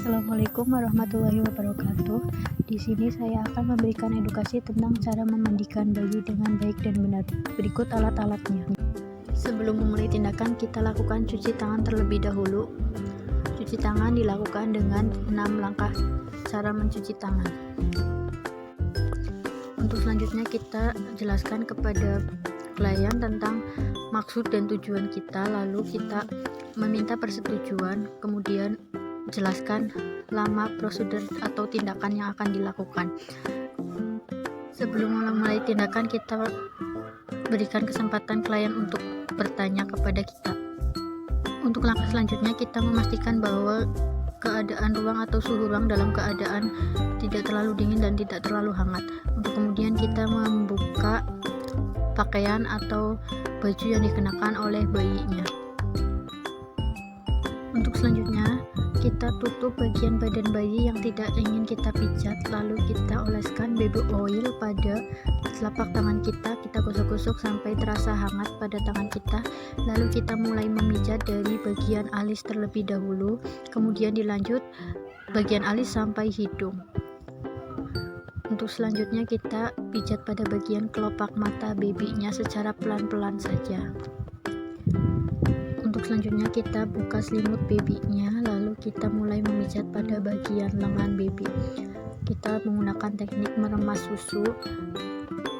Assalamualaikum warahmatullahi wabarakatuh. Di sini saya akan memberikan edukasi tentang cara memandikan bayi dengan baik dan benar. Berikut alat-alatnya. Sebelum memulai tindakan, kita lakukan cuci tangan terlebih dahulu. Cuci tangan dilakukan dengan 6 langkah cara mencuci tangan. Untuk selanjutnya kita jelaskan kepada klien tentang maksud dan tujuan kita, lalu kita meminta persetujuan, kemudian jelaskan lama prosedur atau tindakan yang akan dilakukan. Sebelum memulai tindakan, kita berikan kesempatan klien untuk bertanya kepada kita. Untuk langkah selanjutnya, kita memastikan bahwa keadaan ruang atau suhu ruang dalam keadaan tidak terlalu dingin dan tidak terlalu hangat. Untuk kemudian kita membuka pakaian atau baju yang dikenakan oleh bayinya. Untuk selanjutnya, kita tutup bagian badan bayi yang tidak ingin kita pijat, lalu kita oleskan baby oil pada telapak tangan kita gosok-gosok sampai terasa hangat pada tangan kita, lalu kita mulai memijat dari bagian alis terlebih dahulu, kemudian dilanjut bagian alis sampai hidung. Untuk selanjutnya kita pijat pada bagian kelopak mata babynya secara pelan-pelan saja. Untuk selanjutnya kita buka selimut babynya, lalu kita mulai memijat pada bagian lengan baby. Kita menggunakan teknik meremas susu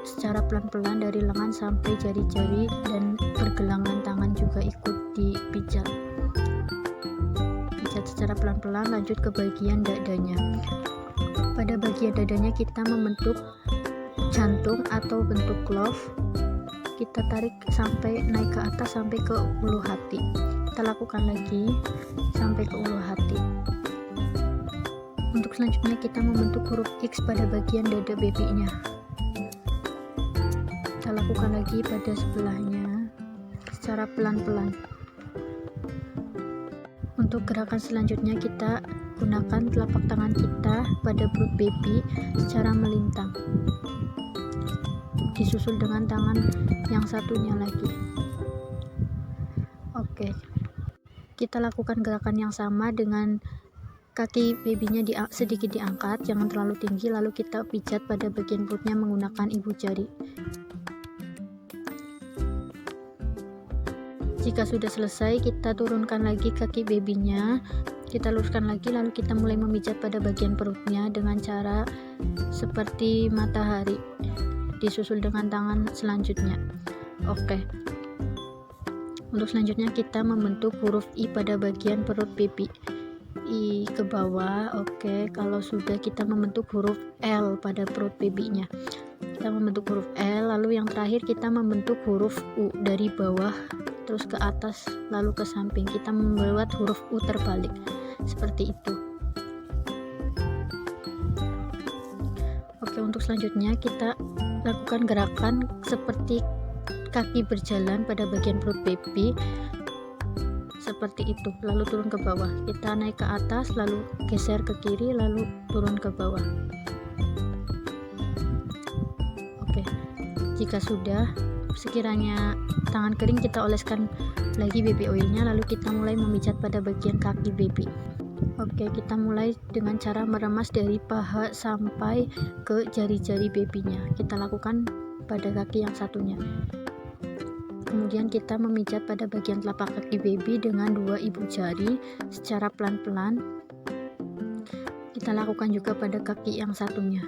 secara pelan-pelan dari lengan sampai jari-jari, dan pergelangan tangan juga ikut dipijat. Pijat secara pelan-pelan, lanjut ke bagian dadanya. Pada bagian dadanya kita membentuk jantung atau bentuk love. Kita tarik sampai naik ke atas sampai ke ulu hati. Kita lakukan lagi sampai ke ulu hati. Untuk selanjutnya kita membentuk huruf X pada bagian dada babynya. Kita lakukan lagi pada sebelahnya secara pelan-pelan. Untuk gerakan selanjutnya kita gunakan telapak tangan kita pada perut baby secara melintang, disusul dengan tangan yang satunya lagi. Oke, kita lakukan gerakan yang sama dengan kaki babynya sedikit diangkat, jangan terlalu tinggi, lalu kita pijat pada bagian perutnya menggunakan ibu jari. Jika sudah selesai, kita turunkan lagi kaki babynya, kita luruskan lagi, lalu kita mulai memijat pada bagian perutnya dengan cara seperti matahari, disusul dengan tangan selanjutnya. Oke. Untuk selanjutnya kita membentuk huruf I pada bagian perut baby. I ke bawah. Oke. Kalau sudah, kita membentuk huruf L pada perut babynya. Kita membentuk huruf L, lalu yang terakhir kita membentuk huruf U dari bawah terus ke atas lalu ke samping. Kita membuat huruf U terbalik seperti itu. Oke, untuk selanjutnya kita lakukan gerakan seperti kaki berjalan pada bagian perut baby seperti itu, lalu turun ke bawah. Kita naik ke atas lalu geser ke kiri lalu turun ke bawah. Oke, jika sudah, sekiranya tangan kering, kita oleskan lagi baby oilnya, lalu kita mulai memijat pada bagian kaki baby. Oke, kita mulai dengan cara meremas dari paha sampai ke jari-jari babynya. Kita lakukan pada kaki yang satunya. Kemudian kita memijat pada bagian telapak kaki baby dengan 2 ibu jari secara pelan-pelan. Kita lakukan juga pada kaki yang satunya.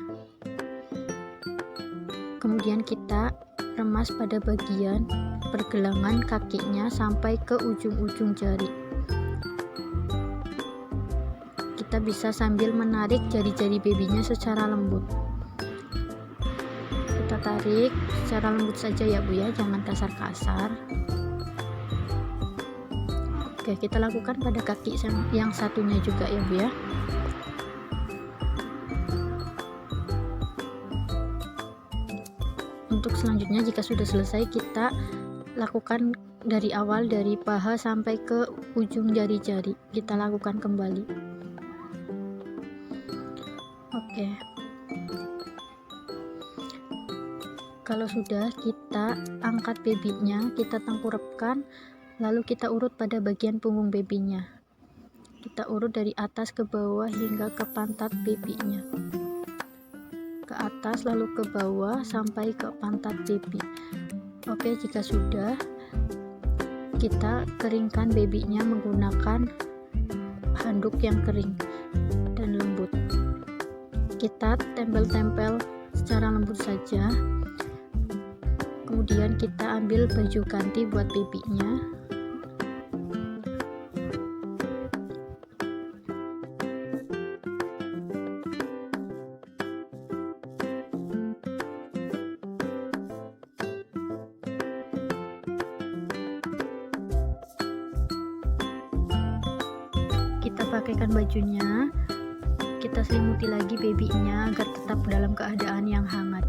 Kemudian kita remas pada bagian pergelangan kakinya sampai ke ujung-ujung jari. Kita bisa sambil menarik jari-jari babynya secara lembut. Kita tarik secara lembut saja ya Bu ya, jangan kasar-kasar. Oke, kita lakukan pada kaki yang satunya juga ya Bu ya. Untuk selanjutnya, jika sudah selesai, kita lakukan dari awal, dari paha sampai ke ujung jari-jari. Kita lakukan kembali. Oke. Kalau sudah, kita angkat babynya, kita tengkurapkan, lalu kita urut pada bagian punggung babynya. Kita urut dari atas ke bawah hingga ke pantat babynya, ke atas lalu ke bawah sampai ke pantat baby. Oke, jika sudah, kita keringkan babynya menggunakan handuk yang kering dan lembut. Kita tempel-tempel secara lembut saja. Kemudian kita ambil baju ganti buat babynya. Kita pakaikan bajunya, kita selimuti lagi babynya agar tetap dalam keadaan yang hangat.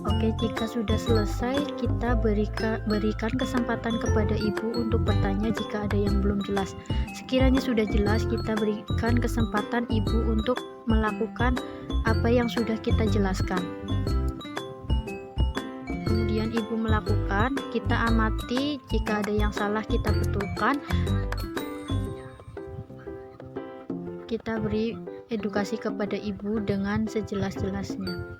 Oke, jika sudah selesai, kita berikan kesempatan kepada ibu untuk bertanya jika ada yang belum jelas. Sekiranya sudah jelas, kita berikan kesempatan ibu untuk melakukan apa yang sudah kita jelaskan. Kemudian ibu melakukan, kita amati, jika ada yang salah kita betulkan. Kita beri edukasi kepada ibu dengan sejelas-jelasnya.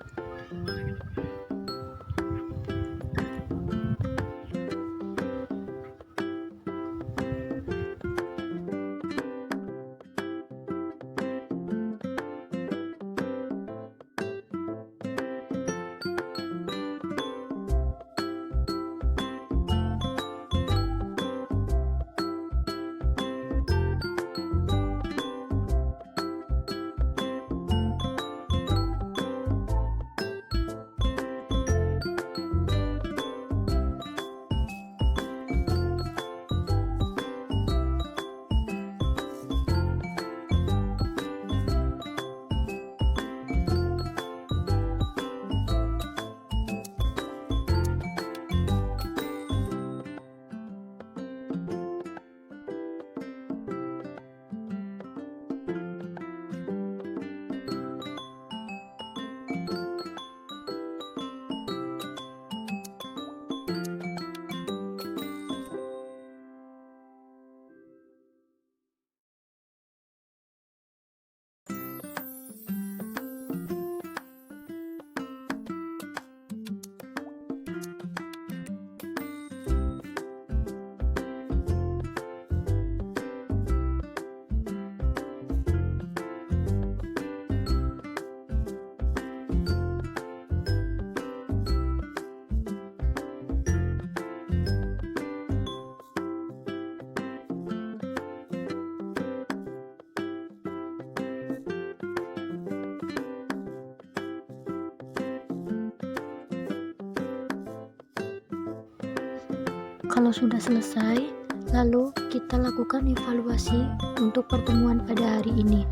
Kalau sudah selesai, lalu kita lakukan evaluasi untuk pertemuan pada hari ini.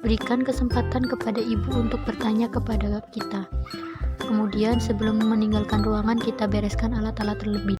Berikan kesempatan kepada ibu untuk bertanya kepada kita. Kemudian sebelum meninggalkan ruangan, kita bereskan alat-alat terlebih